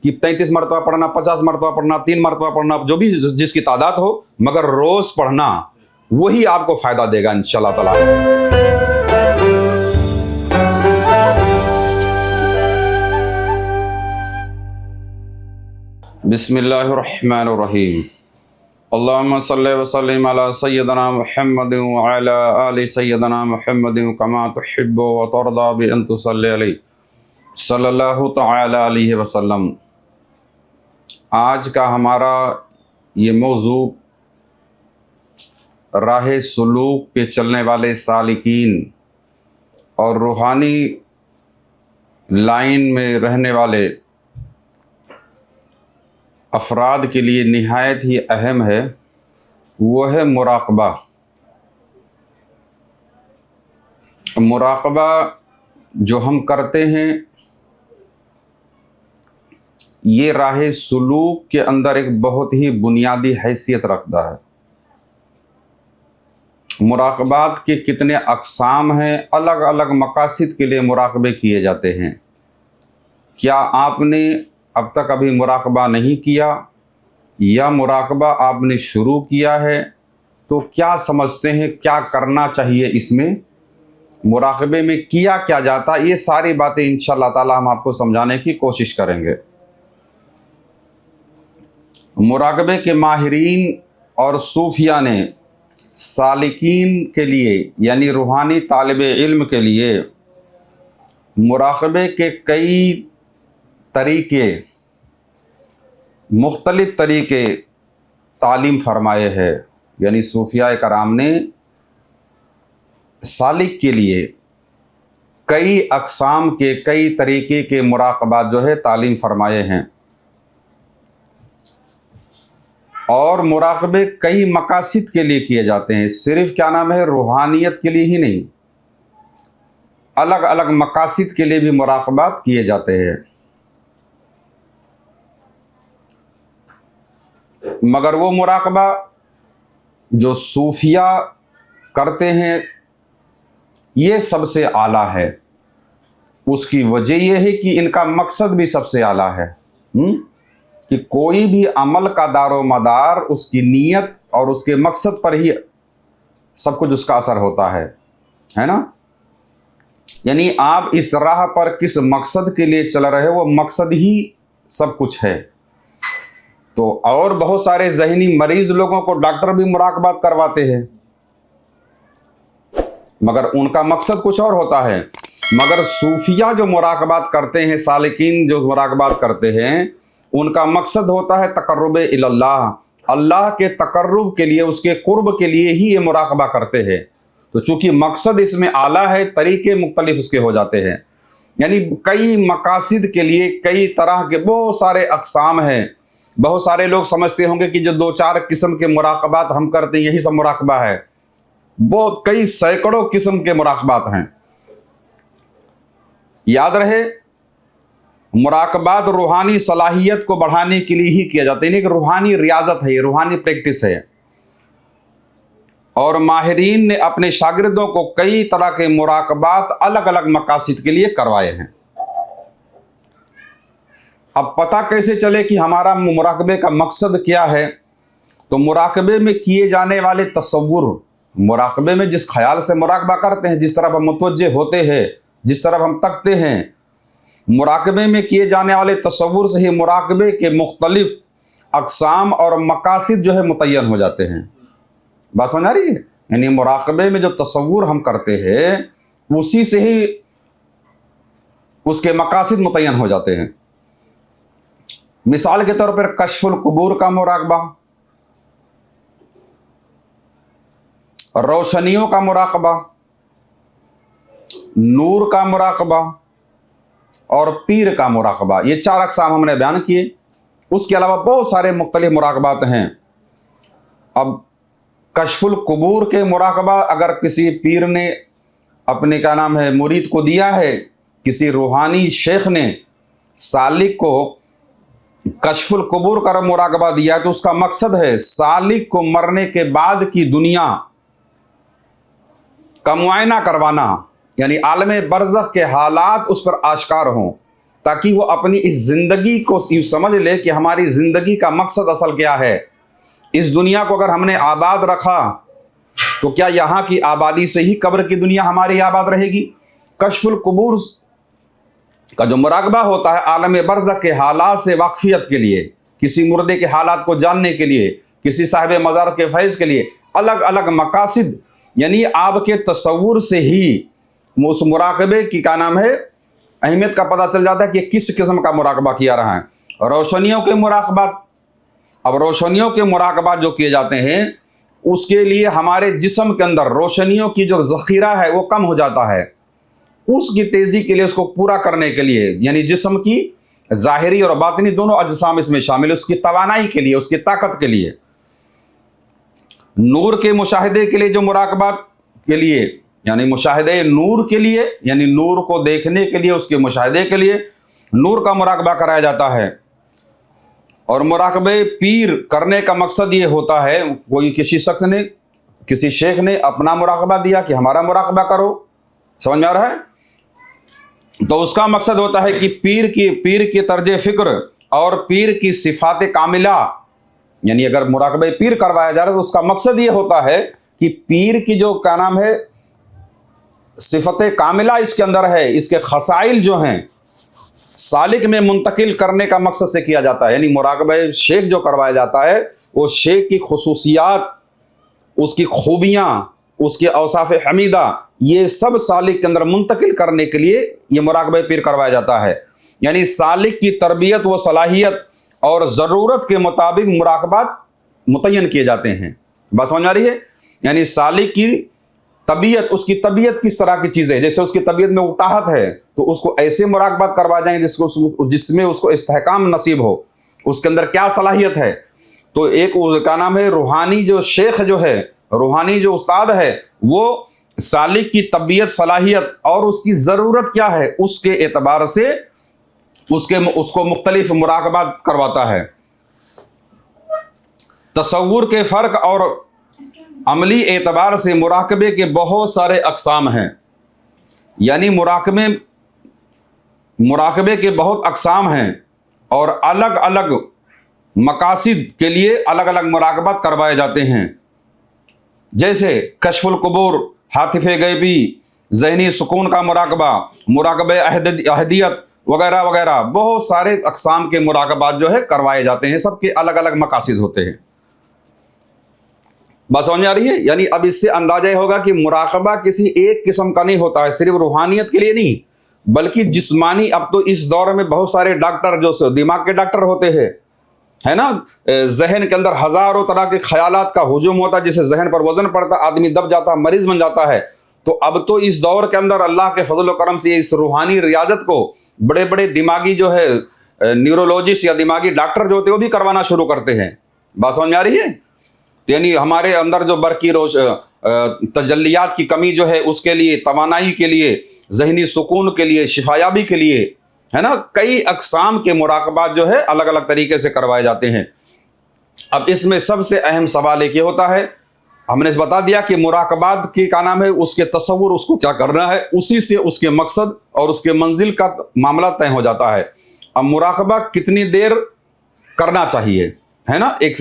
کہ 33 مرتبہ پڑھنا، 50 مرتبہ پڑھنا، 3 مرتبہ پڑھنا، جو بھی جس کی تعداد ہو، مگر روز پڑھنا وہی آپ کو فائدہ دے گا انشاءاللہ تعالی۔ بسم اللہ الرحمن الرحیم۔ اللہم صلی وسلم علی سیدنا محمد وعلی آل سیدنا محمد کما تحب وترضى بأن تصلی علیہ صلی اللہ تعالی علیہ وسلم۔ آج کا ہمارا یہ موضوع راہ سلوک پہ چلنے والے سالکین اور روحانی لائن میں رہنے والے افراد کے لیے نہایت ہی اہم ہے، وہ ہے مراقبہ۔ مراقبہ جو ہم کرتے ہیں یہ راہ سلوک کے اندر ایک بہت ہی بنیادی حیثیت رکھتا ہے۔ مراقبات کے کتنے اقسام ہیں، الگ الگ مقاصد کے لیے مراقبے کیے جاتے ہیں۔ کیا آپ نے اب تک ابھی مراقبہ نہیں کیا یا مراقبہ آپ نے شروع کیا ہے تو کیا سمجھتے ہیں کیا کرنا چاہیے؟ اس میں مراقبے میں کیا کیا جاتا، یہ ساری باتیں انشاءاللہ تعالی ہم آپ کو سمجھانے کی کوشش کریں گے۔ مراقبے کے ماہرین اور صوفیہ نے سالکین کے لیے یعنی روحانی طالب علم کے لیے مراقبے کے کئی طریقے، مختلف طریقے تعلیم فرمائے ہیں۔ یعنی صوفیاء کرام نے سالک کے لیے کئی اقسام کے، کئی طریقے کے مراقبات جو ہے تعلیم فرمائے ہیں، اور مراقبے کئی مقاصد کے لیے کیے جاتے ہیں۔ صرف کیا نام ہے روحانیت کے لیے ہی نہیں، الگ الگ مقاصد کے لیے بھی مراقبات کیے جاتے ہیں۔ مگر وہ مراقبہ جو صوفیہ کرتے ہیں یہ سب سے اعلیٰ ہے۔ اس کی وجہ یہ ہے کہ ان کا مقصد بھی سب سے اعلیٰ ہے، کہ کوئی بھی عمل کا دار و مدار اس کی نیت اور اس کے مقصد پر ہی سب کچھ اس کا اثر ہوتا ہے نا۔ یعنی آپ اس راہ پر کس مقصد کے لیے چل رہے وہ مقصد ہی سب کچھ ہے۔ تو اور بہت سارے ذہنی مریض لوگوں کو ڈاکٹر بھی مراقبات کرواتے ہیں، مگر ان کا مقصد کچھ اور ہوتا ہے۔ مگر صوفیہ جو مراقبات کرتے ہیں، سالکین جو مراقبات کرتے ہیں، ان کا مقصد ہوتا ہے تقرب اللہ، اللہ کے تقرب کے لیے، اس کے قرب کے لیے ہی یہ مراقبہ کرتے ہیں۔ تو چونکہ مقصد اس میں اعلیٰ ہے، طریقے مختلف اس کے ہو جاتے ہیں۔ یعنی کئی مقاصد کے لیے کئی طرح کے بہت سارے اقسام ہیں۔ بہت سارے لوگ سمجھتے ہوں گے کہ جو 2-4 قسم کے مراقبات ہم کرتے ہیں یہی سب مراقبہ ہے۔ بہت کئی سینکڑوں قسم کے مراقبات ہیں۔ یاد رہے مراقبات روحانی صلاحیت کو بڑھانے کے لیے ہی کیا جاتا ہے، یعنی کہ روحانی ریاضت ہے، یہ روحانی پریکٹس ہے۔ اور ماہرین نے اپنے شاگردوں کو کئی طرح کے مراقبات الگ الگ مقاصد کے لیے کروائے ہیں۔ اب پتہ کیسے چلے کہ ہمارا مراقبے کا مقصد کیا ہے؟ تو مراقبے میں کیے جانے والے تصور، مراقبے میں جس خیال سے مراقبہ کرتے ہیں، جس طرف ہم متوجہ ہوتے ہیں، جس طرف ہم تکتے ہیں، مراقبے میں کیے جانے والے تصور سے ہی مراقبے کے مختلف اقسام اور مقاصد جو ہے متعین ہو جاتے ہیں۔ بات سمجھ آ رہی ہے؟ یعنی مراقبے میں جو تصور ہم کرتے ہیں اسی سے ہی اس کے مقاصد متعین ہو جاتے ہیں۔ مثال کے طور پر کشف القبور کا مراقبہ، روشنیوں کا مراقبہ، نور کا مراقبہ اور پیر کا مراقبہ، یہ 4 اقسام ہم نے بیان کیے۔ اس کے علاوہ بہت سارے مختلف مراقبات ہیں۔ اب کشف القبور کے مراقبہ اگر کسی پیر نے اپنے کیا نام ہے مرید کو دیا ہے، کسی روحانی شیخ نے سالک کو کشف القبور کا مراقبہ دیا ہے، تو اس کا مقصد ہے سالک کو مرنے کے بعد کی دنیا کا معائنہ کروانا، یعنی عالم برزخ کے حالات اس پر آشکار ہوں، ताकि वो अपनी इस जिंदगी को यूं समझ ले कि हमारी जिंदगी का मकसद असल क्या है। इस दुनिया को अगर हमने आबाद रखा तो क्या यहाँ की आबादी से ही कब्र की दुनिया हमारी आबाद रहेगी? कश्फुल कुबूर का जो मुराकबा होता है आलम बरज़ख के हालात से वाकफियत के लिए, किसी मुर्दे के हालात को जानने के लिए, किसी साहिब मज़ार के फैज़ के लिए, अलग अलग मकासिद, यानी आपके तसव्वुर से ही उस मुराकबे की क्या नाम है अहमियत का पता चल जाता है कि किस किस्म का मुराकबा किया रहा है। रोशनियों के मुराकबा, अब रोशनियों के मुराकबा जो किए जाते हैं उसके लिए हमारे जिस्म के अंदर रोशनियों की जो ज़ख़ीरा है वो कम हो जाता है। उसकी तेज़ी के लिए, उसको पूरा करने के लिए, यानी जिस्म की ज़ाहिरी और बातिनी दोनों अजसाम इसमें शामिल है, उसकी तवानाई के लिए, उसकी ताकत के लिए। नूर के मुशाहिदे के लिए जो मुराकबात के लिए, यानी मुशाहिदे नूर के लिए, यानी नूर को देखने के लिए, उसके मुशाहिदे के लिए नूर का मुराकबा कराया जाता है। और मुराकबे पीर करने का मकसद ये होता है, कोई किसी शख्स ने, किसी शेख ने अपना मुराकबा दिया कि हमारा मुराकबा करो, समझ में आ रहा है, तो उसका मकसद होता है कि पीर की तर्ज फिक्र और पीर की सिफात कामिला, यानी अगर मुराकबे पीर करवाया जा रहा है तो उसका मकसद ये होता है कि पीर की जो क्या नाम है सिफत कामिला इसके अंदर है, इसके खसाइल जो हैं सालिक में मुंतकिल करने का मकसद से किया जाता है। यानी मुराकबे शेख जो करवाया जाता है वो शेख की खुसूसियात, उसकी खूबियाँ, उसके औसाफ हमीदा, ये सब सालिक के अंदर मुंतकिल करने के लिए ये मुराकबे पीर करवाया जाता है। यानी सालिक की तरबियत व सलाहियत और ज़रूरत के मुताबिक मुराकबात मुतय्यन किए जाते हैं। बात समझ आ रही है? यानी सालिक की तबीयत, उसकी तबीयत किस तरह की चीज़ है, जैसे उसकी तबीयत में उकताहट है तो उसको ऐसे मुराकबात करवाए जाएंगे जिसमें उसको इस्तेहकाम नसीब हो, उसके अंदर क्या सलाहियत है। तो एक क्या नाम है रूहानी जो शेख जो है, रूहानी जो उस्ताद है, वो सालिक की तबीयत, सलाहियत और उसकी ज़रूरत क्या है उसके एतबार से उसको मुख्तलिफ मुराकबात करवाता है। तसव्वुर के फ़र्क और अमली एतबार से मुराकबे के बहुत सारे अक़साम हैं। यानी मुराकबे के बहुत अक़साम हैं और अलग अलग मकासिद के लिए अलग अलग मुराकबात करवाए जाते हैं। जैसे कश्फुल कुबूर, हातिफ़े गैबी, ज़हनी सुकून का मुराकबा, मुराकबे अहदियत वगैरह वगैरह, बहुत सारे अक़साम के मुराकबात जो है करवाए जाते हैं। सबके अलग अलग मकासिद होते हैं। बात समझ आ रही है? यानी अब इससे अंदाजा ये होगा कि मुराकबा किसी एक किस्म का नहीं होता है, सिर्फ रूहानियत के लिए नहीं बल्कि जिस्मानी। अब तो इस दौर में बहुत सारे डॉक्टर जो दिमाग के डॉक्टर होते हैं, है ना, जहन के अंदर हजारों तरह के ख्यालात का हुजूम होता है, जिससे जहन पर वजन पड़ता है, आदमी दब जाता है, मरीज बन जाता है। तो अब तो इस दौर के अंदर अल्लाह के फजल व करम से इस रूहानी रियाजत को बड़े बड़े दिमागी जो है न्यूरोलॉजिस्ट या दिमागी डॉक्टर जो होते हैं वो भी करवाना शुरू करते हैं। बात समझ में आ रही है? यानी हमारे अंदर जो बरकी तजल्लियात की कमी जो है उसके लिए, तवानाई के लिए, जहनी सुकून के लिए, शिफायाबी के लिए, है ना, कई अक़साम के मुराकबात जो है अलग अलग तरीके से करवाए जाते हैं। अब इसमें सबसे अहम सवाल एक ये होता है, हमने बता दिया कि मुराकबात की क्या नाम है, उसके तसव्वुर, उसको क्या करना है, उसी से उसके मकसद और उसके मंजिल का मामला तय हो जाता है। अब मुराकबा कितनी देर करना चाहिए, है ना, एक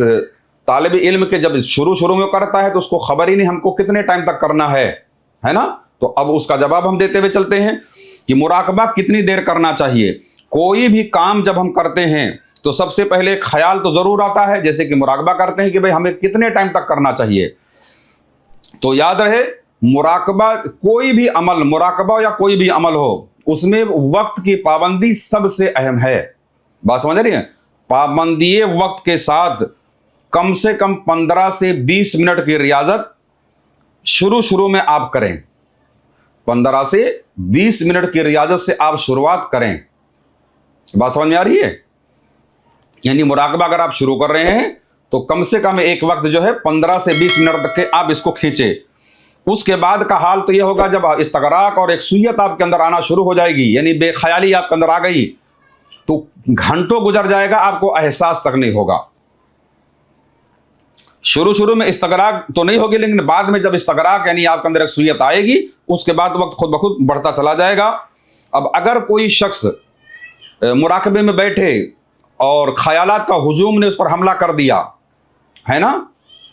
तालिब इल्म के जब शुरू में करता है तो उसको खबर ही नहीं हमको कितने टाइम तक करना है ना। तो अब उसका जवाब हम देते हुए चलते हैं कि मुराकबा कितनी देर करना चाहिए। कोई भी काम जब हम करते हैं तो सबसे पहले ख्याल तो ज़रूर आता है, जैसे कि मुराकबा करते हैं कि भाई हमें कितने टाइम तक करना चाहिए। तो याद रहे, मुराकबा कोई भी अमल, मुराकबा या कोई भी अमल हो, उसमें वक्त की पाबंदी सबसे अहम है। बात समझ रही है? पाबंदी वक्त के साथ कम से कम 15 से 20 मिनट की रियाजत शुरू में आप करें। 15 से 20 मिनट की रियाजत से आप शुरुआत करें। बात समझ में आ रही है? यानी मुराकबा अगर आप शुरू कर रहे हैं तो कम से कम एक वक्त जो है 15 से 20 मिनट तक के आप इसको खींचे। उसके बाद का हाल तो यह होगा जब इस्तगराक और एक सुय्यत आपके अंदर आना शुरू हो जाएगी, यानी बेख्याली आपके अंदर आ गई, तो घंटों गुजर जाएगा, आपको एहसास तक नहीं होगा। शुरू में इस्तगराक तो नहीं होगी, लेकिन बाद में जब इस्तगराक यानी आपके अंदर एक सुय्यत आएगी, उसके बाद वक्त खुद ब खुद बढ़ता चला जाएगा। अब अगर कोई शख्स मुराकबे में बैठे और ख्यालात का हुजूम ने उस पर हमला कर दिया, है ना,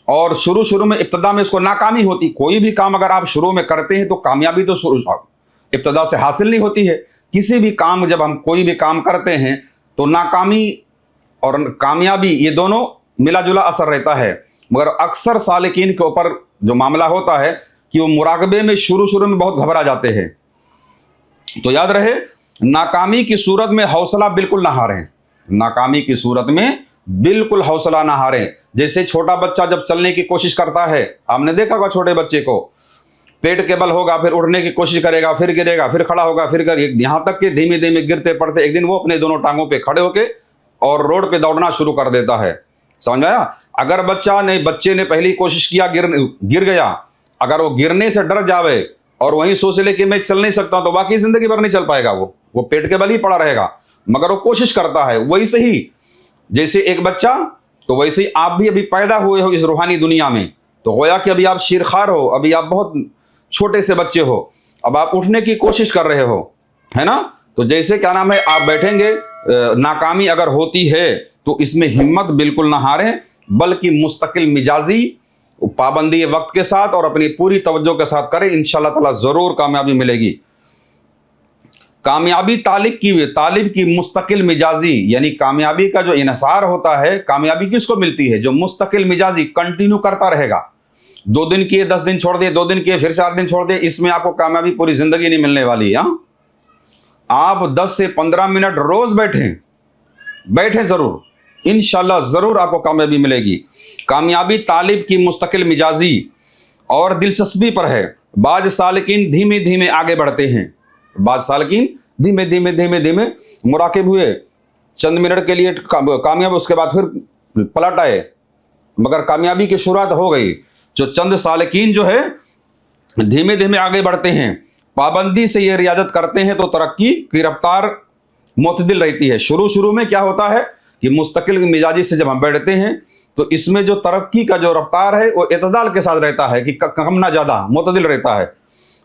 और शुरू में इब्तदा में इसको नाकामी होती। कोई भी काम अगर आप शुरू में करते हैं तो कामयाबी तो इब्तदा से हासिल नहीं होती है। किसी भी काम, जब हम कोई भी काम करते हैं तो नाकामी और कामयाबी ये दोनों मिला जुला असर रहता है। मगर अक्सर सालिकीन के ऊपर जो मामला होता है कि वो मुराकबे में शुरू में बहुत घबरा जाते हैं। तो याद रहे, नाकामी की सूरत में हौसला बिल्कुल ना हारें, नाकामी की सूरत में बिल्कुल हौसला ना हारें। जैसे छोटा बच्चा जब चलने की कोशिश करता है, आपने देखा होगा छोटे बच्चे को, पेट के बल होगा, फिर उठने की कोशिश करेगा, फिर गिरेगा, फिर खड़ा होगा, फिर यहां तक कि धीमे धीमे गिरते पड़ते एक दिन वो अपने दोनों टांगों पे खड़े होके और रोड पे दौड़ना शुरू कर देता है। समझ आया? अगर बच्चे ने पहली कोशिश किया, गिर गया, अगर वो गिरने से डर जावे और वहीं सोच ले कि मैं चल नहीं सकता, तो बाकी जिंदगी भर नहीं चल पाएगा। वो पेट के बल ही पड़ा रहेगा। मगर वो कोशिश करता है। वैसे ही जैसे एक बच्चा, तो वैसे ही आप भी अभी पैदा हुए हो इस रूहानी दुनिया में, तो गोया कि अभी आप शीरखार हो, अभी आप बहुत छोटे से बच्चे हो, अब आप उठने की कोशिश कर रहे हो, है ना। तो जैसे क्या नाम है, आप बैठेंगे, नाकामी अगर होती है तो इसमें हिम्मत बिल्कुल ना हारें, बल्कि मुस्तकिल मिजाजी पाबंदी वक्त के साथ और अपनी पूरी तवज्जो के साथ करें। इंशाअल्लाह ताला जरूर कामयाबी मिलेगी। कामयाबी तालिब की मुस्तकिल मिजाजी, यानी कामयाबी का जो इनसार होता है, कामयाबी किसको मिलती है? जो मुस्तकिल मिजाजी कंटिन्यू करता रहेगा। 2 दिन किए, 10 दिन छोड़ दिए, 2 दिन किए, फिर 4 दिन छोड़ दिए, इसमें आपको कामयाबी पूरी जिंदगी नहीं मिलने वाली है। आप 10 से 15 मिनट रोज बैठें जरूर, इंशाअल्लाह जरूर आपको कामयाबी मिलेगी। कामयाबी तालिब की मुस्तकिल मिजाजी और दिलचस्पी पर है। बाज सालिकीन धीमे धीमे आगे बढ़ते हैं, बाज सालिकीन धीमे धीमे मुराकिब हुए, चंद मिनट के लिए कामयाब, उसके बाद फिर पलट आए, मगर कामयाबी की शुरुआत हो गई। जो चंद सालिकीन जो है धीमे धीमे आगे बढ़ते हैं, पाबंदी से ये रियाजत करते हैं, तो तरक्की की रफ्तार मुतदिल रहती है। शुरू में क्या होता है कि मुस्तकिल मिजाजी से जब हम बैठते हैं तो इसमें जो तरक्की का जो रफ्तार है वो इतदाल के साथ रहता है, कि कम ना ज़्यादा, मुतदिल रहता है।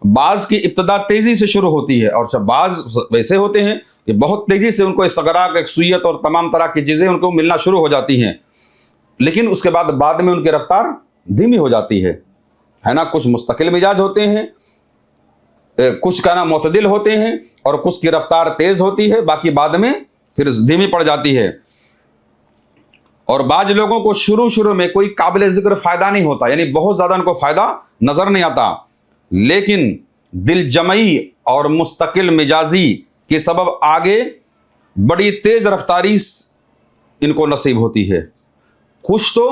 बाज़ की इब्तदा तेज़ी से शुरू होती है, और जब बाज़ वैसे होते हैं कि बहुत तेज़ी से उनको इस्तगराक, एकसूयत और तमाम तरह की चीज़ें उनको मिलना शुरू हो जाती हैं, लेकिन उसके बाद में उनकी रफ्तार धीमी हो जाती है ना। कुछ मुस्तकिल मिजाज होते हैं, कुछ का ना मुतदिल होते हैं, और कुछ की रफ्तार तेज़ होती है, बाकी बाद में फिर धीमी पड़ जाती है। और बाज लोगों को शुरू में कोई काबिल जिक्र फ़ायदा नहीं होता, यानी बहुत ज़्यादा उनको फ़ायदा नज़र नहीं आता, लेकिन दिल जमई और मुस्तकिल मिजाजी के सबब आगे बड़ी तेज़ रफ्तारी इनको नसीब होती है। कुछ तो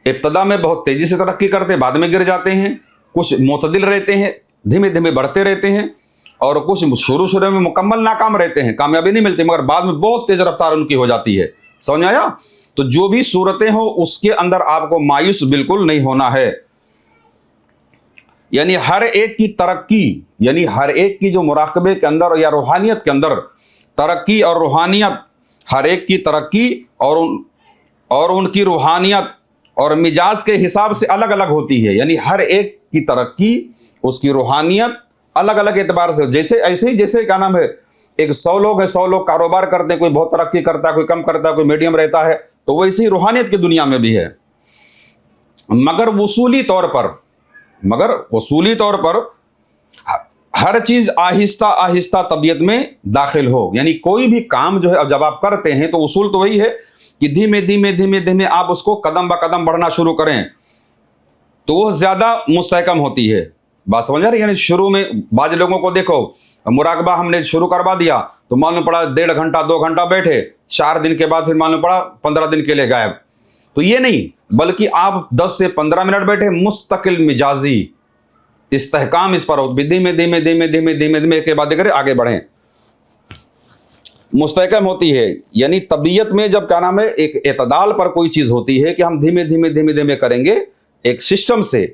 इब्तदा में बहुत तेज़ी से तरक्की करते, बाद में गिर जाते हैं, कुछ मुतदिल रहते हैं, धीमे धीमे बढ़ते रहते हैं, और कुछ शुरू में मुकम्मल नाकाम रहते हैं, कामयाबी नहीं मिलती, मगर बाद में बहुत तेज़ रफ्तार उनकी हो जाती है। समझ आया? तो जो भी सूरतें हो उसके अंदर आपको मायूस बिल्कुल नहीं होना है। यानी हर एक की तरक्की, यानी हर एक की जो मुराकबे के अंदर या रूहानियत के अंदर तरक्की और रूहानियत, हर एक की तरक्की और उनकी रूहानियत और मिजाज के हिसाब से अलग अलग होती है। यानी हर एक की तरक्की, उसकी रूहानियत अलग अलग एतबार से, जैसे क्या नाम है, एक 100 लोग है, 100 लोग कारोबार करते हैं, कोई बहुत तरक्की करता है, कोई कम करता है, कोई मीडियम रहता है, तो वैसे ही रूहानियत की दुनिया में भी है। मगर वसूली तौर पर हर चीज आहिस्ता आहिस्ता तबीयत में दाखिल हो। यानी कोई भी काम जो है, अब जब आप करते हैं तो उसूल तो वही है कि धीमे धीमे आप उसको कदम ब कदम बढ़ना शुरू करें, तो वो ज्यादा मुस्तहकम होती है। बात समझ आ रही है? यानी शुरू में बाज लोगों को देखो, मुराकबा हमने शुरू करवा दिया तो मालूम पड़ा 1.5 घंटा 2 घंटा बैठे, 4 दिन के बाद फिर मालूम पड़ा 15 दिन के लिए गायब। तो ये नहीं, बल्कि आप 10 से 15 मिनट बैठे, मुस्तकिल मिजाजी इस्तेहकाम इस पर हो, धीमे के बाद करें, आगे बढ़ें, मुस्तहकम होती है। यानी तबीयत में जब क्या नाम है, एक एतदाल पर कोई चीज़ होती है कि हम धीमे धीमे करेंगे एक सिस्टम से,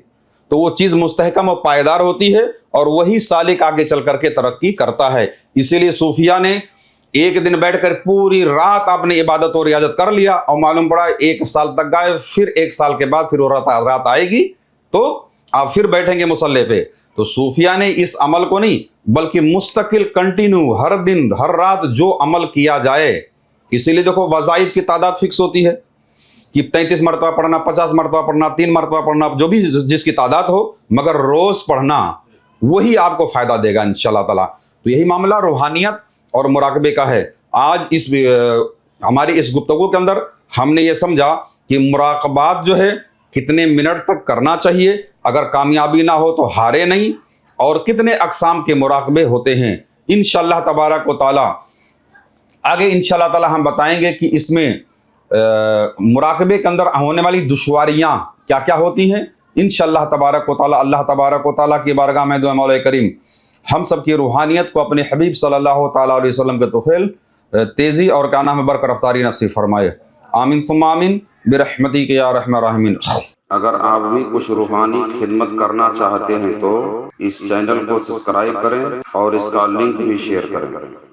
तो वो चीज़ मुस्तहकम और पायदार होती है, और वही सालिक आगे चल करके तरक्की करता है। इसीलिए सूफिया ने एक दिन बैठकर पूरी रात आपने इबादत और रियाजत कर लिया, और मालूम पड़ा 1 साल तक गए, फिर 1 साल के बाद फिर वो रात आएगी तो आप फिर बैठेंगे मुसल्ले पे, تو صوفیہ نے اس عمل کو نہیں بلکہ مستقل کنٹینیو ہر دن ہر رات جو عمل کیا جائے، اسی لیے دیکھو وظائف کی تعداد فکس ہوتی ہے کہ 33 مرتبہ پڑھنا، 50 مرتبہ پڑھنا، 3 مرتبہ پڑھنا، جو بھی جس کی تعداد ہو، مگر روز پڑھنا وہی آپ کو فائدہ دے گا انشاءاللہ تعالیٰ۔ تو یہی معاملہ روحانیت اور مراقبے کا ہے۔ آج ہماری اس گفتگو کے اندر ہم نے یہ سمجھا کہ مراقبات جو ہے کتنے منٹ تک کرنا چاہیے، اگر کامیابی نہ ہو تو ہارے نہیں، اور کتنے اقسام کے مراقبے ہوتے ہیں انشاءاللہ تبارک و تعالیٰ۔ آگے انشاءاللہ تعالیٰ ہم بتائیں گے کہ اس میں مراقبے کے اندر ہونے والی دشواریاں کیا کیا ہوتی ہیں انشاءاللہ تبارک و تعالیٰ۔ اللہ تبارک و تعالیٰ کی بارگاہ میں دعا مولا کریم ہم سب کی روحانیت کو اپنے حبیب صلی اللہ تعالیٰ علیہ وسلم کے طفیل تیزی اور کیا نام ہے برق رفتاری نصیب فرمائے، آمین ثم آمین برحمتک یا ارحم الراحمین۔ اگر آپ بھی کچھ روحانی خدمت کرنا چاہتے ہیں تو اس چینل کو سبسکرائب کریں اور اس کا لنک بھی شیئر کریں۔